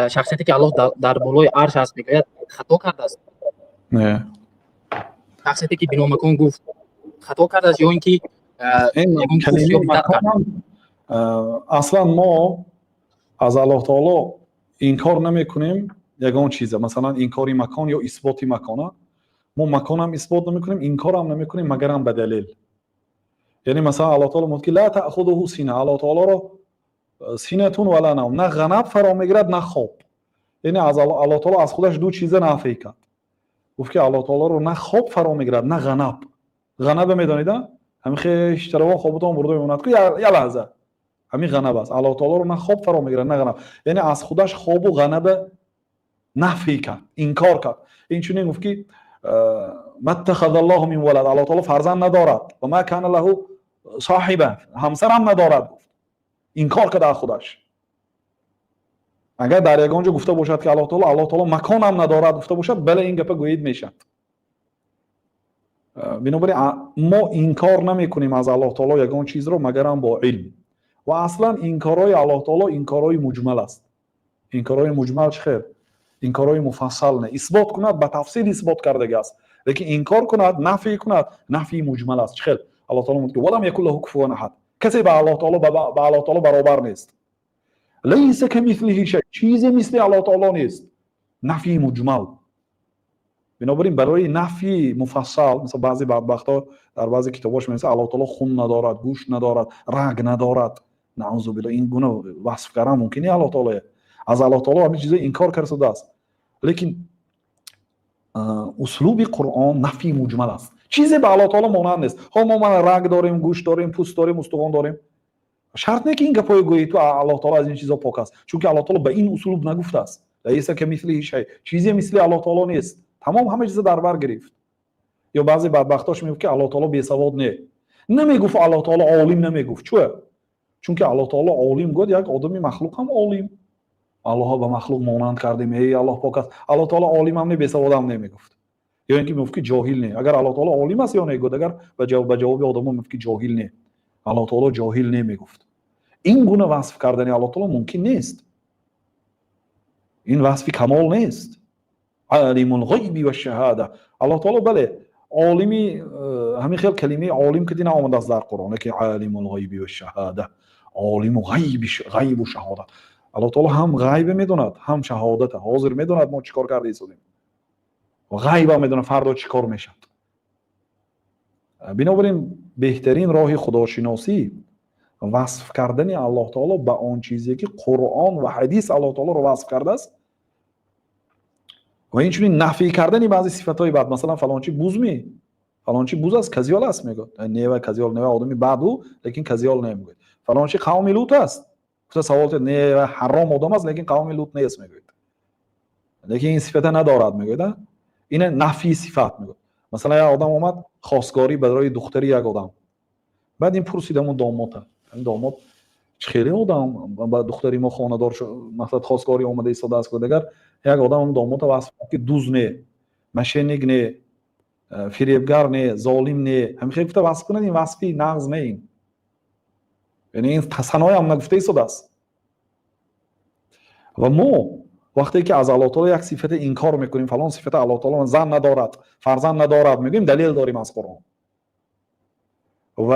شخصیتی که الله در بالای عرش است میگوید خطا کرده است. نه شخصیتی که بنا مکان گفت خطا کرده است یا اینکه این یگان کفر یا بدعت کرد. اصلا ما از الله تعالی انکار نمیکنیم یگان چیزه، مثلا انکاری مکان یا اثباتی مکانه. ما مکان هم اثبات نمیکنیم، انکار هم نمیکنیم مگر هم به دلیل. یعنی مثلا الله تعالی میگه لا تأخذه سینه، الله تعالی رو سینتون ولا نوم، نه غنب فرا میگیرد نه خواب. یعنی از الله تعالی از خودش دو چیز نفی کرد. گفت که الله تعالی رو نه خواب فرا میگیرد نه غنب. غنب میدونید؟ همین خیش تروا خوابتون برده میموند که یا لحظه همین غنب است. الله تعالی رو نه خواب فرا میگیرد نه غنب. یعنی از خودش خواب و غنب نفی کرد، انکار کرد. این چنین گفت که ما اتخذ الله من ولد، الله تعالی فرزند ندارد و ما کان له صاحبه، همسر هم ندارد. گفت انکار کرد از خودش. اگر در یگان جا گفته باشد که الله تعالی مکان هم ندارد گفته باشد، بله این گپ گوید میشد. بنابراین ما انکار نمیکنیم از الله تعالی یگان چیز رو مگر هم با علم. و اصلا انکارهای الله تعالی انکارهای مجمل است. انکارهای مجمل چه خیر؟ انکارهای مفصل نه. اثبات کند به تفصیل اثبات کرده است، لیکن انکار کند نفی کند نفی مجمل است. چه خیر؟ الله تعالی میگه ولم یکن له کفوا احد، کسی به الله تعالی برابر نیست. لیس کمثله شیء، چیزی مثل الله تعالی نیست. نفی مجمل. بنابراین برای نفی مفصل مثل بعضی بدبختا در بعضی کتاباش میگه الله تعالی خون ندارد، گوش ندارد، رگ ندارد. نعوذ بالله، این گونه وصف کردن ممکنه الله تعالی؟ از الله تعالی همین چیزا انکار کرده است. لیکن اسلوب قرآن نفی مجمل است. چیزی به الله تعالی مانند نیست. ها ما رگ داریم، گوش داریم، پوست داریم، استخوان داریم. شرط نه که این گپای گویی تو الله تعالی از این چیزا پاک است، چون که الله تعالی به این اسلوب نگفته است. لیس کمثله شیء، چیزی مثل الله تعالی نیست. تمام همه چیز در بر گرفت. یا بعضی بدبختاش میگه که الله تعالی بی سواد نه. نمیگفت الله تعالی عالم، نمیگفت. چون که الله تعالی عالم گفت یک آدمی مخلوق هم عالم. الله به مخلوق مانند کردیم، ای الله پاک است. الله تعالی عالم هم نه، بی سواد هم نمیگفت. یا اینکه میگفت که جاهل نه. اگر الله تعالی عالم است یا نگفت، اگر به جواب آدمو میگفت که جاهل نه. الله تعالی جاهل نمیگفت. این گونه وصف کردن الله تعالی ممکن نیست. این وصف کمال نیست. عالم الغیب و الشهاده. الله تعالی بله عالمی، همین خیلی کلمه عالم که دینا آمده است در قرآن که عالم الغیب و الشهاده، عالم غیب و شهادت. الله تعالی هم غیب میدوند هم شهادت، حاضر میدوند ما چیکار کرده ایستادیم و غیب هم میدوند فردا چیکار میشد. بنابراین بهترین راه خداشناسی وصف کردن الله تعالی به آن چیزی که قرآن و حدیث الله تعالی رو وصف کرده است و اینجوری نفی کردن بعضی صفات‌های بد. مثلا فلانچی بوز است، کزیال است میگه. نه کزیال نه آدمی بدو، لیکن کزیال نمیگه. فلانچی قوم لوط است. گفت سوالت نه حرام آدم است، لیکن قوم لوط نیست میگه. لیکن این صفت ندارد میگه. این نفی صفات میگه. مثلا یه آدم اومد خواستگاری برای دختری یک آدم. بعد این پرسیدم اون داماد خیلی آدم با دختری ما خانه‌دار شد، مثلا خواستگاری اومده ایستاده است که دیگر یک آدم هم داماد واسه که دوز نه، مشینگ نه، فریبگار نه، ظالم نه، همین خیلی گفته واسه کنن این وصفی نقض نه. این یعنی این تصنعی هم نگفته ایستاده است. و ما وقتی که از الله تعالی یک صفت انکار میکنیم، فلان صفت الله تعالی زن ندارد، فرزند ندارد، میگیم دلیل داریم از قرآن. و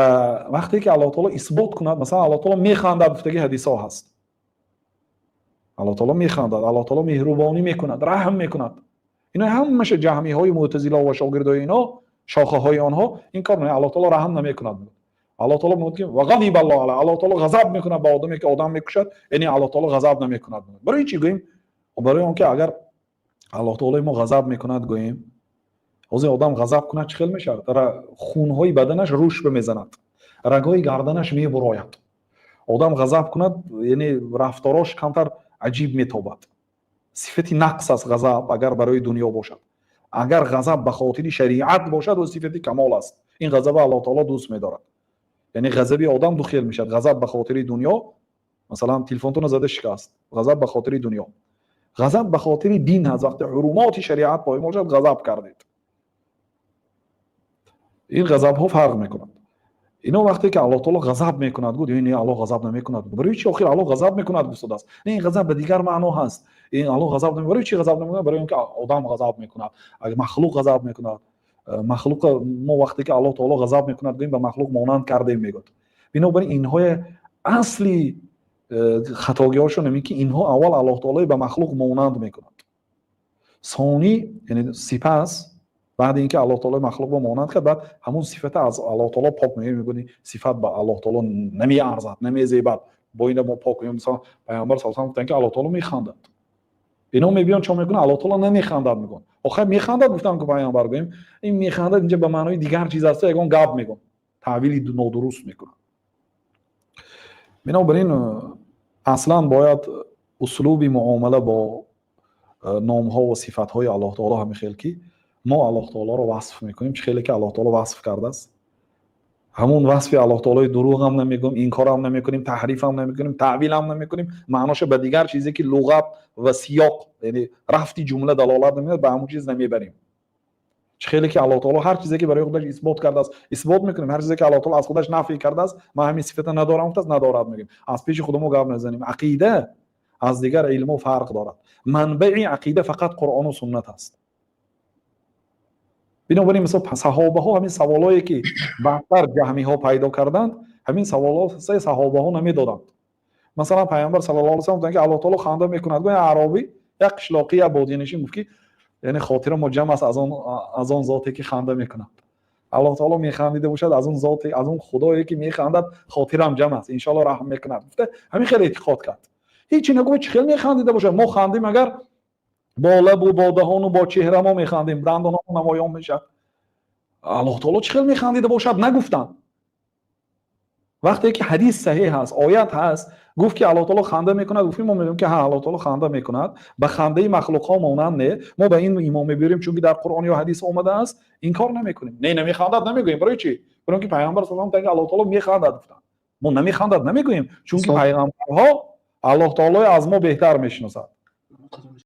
وقتی که الله تعالی اثبات کند، مثلا الله تعالی میخندد، گفتگی حدیث ها هست. الله تعالی میخندد، الله تعالی مهربانی میکند، رحم میکند. اینا همش جهمی های معتزله و شاگردای اینا، شاخه های آنها این کار نه. الله تعالی رحم نمیکند. الله تعالی میگه که و غضب الله علیه، الله تعالی غضب میکند به آدمی که آدم میکشد، یعنی الله تعالی غضب نمیکند. برای چی گوییم؟ برای اون که اگر الله تعالی ما غضب میکند گوییم از آدم غضب کنه چه خیلی میشه؟ در خونهای بدنش روش بمیزند، رگای گردنش میبراید. آدم غضب کند یعنی رفتاراش کمتر عجیب میتابد. صفتی نقص است غضب اگر برای دنیا باشد. اگر غضب به خاطر شریعت باشد و صفتی کمال است. این غضب الله تعالی دوست می‌دارد. یعنی غضب آدم دو خیل میشد. غضب به خاطر دنیا، مثلا تلفنتون زده شکست، غضب به خاطر دنیا. غضب به خاطر دین هست، وقتی حرمات شریعت پایمال شد غضب کردید. این غضب ها فرق میکنند. اینا وقتی که الله تعالی غضب میکند گفت این الله غضب نمیکند برای چی آخر الله غضب میکند گفته است نه این غضب به دیگر معنا هست این الله غضب نمیکند برای چی غضب نمیکند برای اینکه آدم غضب میکند اگه مخلوق غضب میکند مخلوق ما وقتی که الله تعالی غضب میکند گوییم به مخلوق مانند کرده میگوید بنابراین اینها اصلی خطاگی‌هاشون اینه که اینها اول الله تعالی به مخلوق مانند میکند ثانی یعنی سپس بعد اینکه الله تعالی مخلوق رو مانند کرد بعد همون صفت از الله تعالی پاک میگونی صفت به الله تعالی نمیارزد نمیزیبد با این ما پاک میگیم مثلا پیامبر صلی الله علیه و آله که الله تعالی میخندد اینا میبینن چون میگن الله تعالی نمیخندد میگن آخه میخندد گفتن که پیامبر گویم این میخندد اینجا به معنای دیگر چیز است یگان گپ میگن تعبیری نادرست میکنن بنابراین اصلا باید اسلوب معامله با نام ها و صفات های الله تعالی همین خیلی ما الله تعالی رو وصف میکنیم چه خیلی که الله تعالی وصف کرده است همون وصف الله تعالی دروغ هم نمیگیم این کار هم نمیکنیم تحریف هم نمیکنیم تعویل هم نمیکنیم معناش به دیگر چیزی که لغت و سیاق یعنی رفتی جمله دلالت نمیده به همون چیز نمیبریم چه خیلی که الله تعالی هر چیزی که برای خودش اثبات کرده است اثبات میکنیم هر چیزی که الله تعالی از خودش نفی کرده است ما همین صفت ندارم گفته ندارد میگیم از پیش خودمون گپ نزنیم عقیده از دیگر علم فرق دارد منبع عقیده فقط قرآن و سنت است بنابراین مثلا صحابه ها همین سوالایی که بعدتر جهمی ها پیدا کردند همین سوالات سه صحابه ها نمیدادند مثلا پیامبر صلی الله علیه و آله که الله تعالی خنده میکند گویا عربی یک قشلاقی عبادی نشین گفت که یعنی خاطر ما جمع است از اون ذاتی که خنده میکند الله تعالی میخندیده باشد از اون ذاتی از اون خدایی که میخندد خاطرم جمع است ان شاء الله رحم میکند گفته همین خیلی اعتقاد کرد هیچی نگو چه خیلی میخندیده باشه ما خندیم اگر با لب و با دهان و با چهره ما میخندیم دندانمون نمایان میشه الله تعالی چه خیلی میخندیده باشد نگفتن وقتی که حدیث صحیح هست آیت هست گفت که الله تعالی خنده میکند گفتیم ما میگیم که ها الله تعالی خنده میکند به خنده مخلوق ها مانند نه ما به این ایمان میبریم چون که در قرآن یا حدیث اومده است این کار نمیکنیم نه نمیخندد نمیگوییم برای چی برای اینکه پیامبر صلی الله علیه و آله الله تعالی میخندد گفتن ما نمیخندد نمیگوییم چون که پیامبرها الله تعالی از ما بهتر میشناسد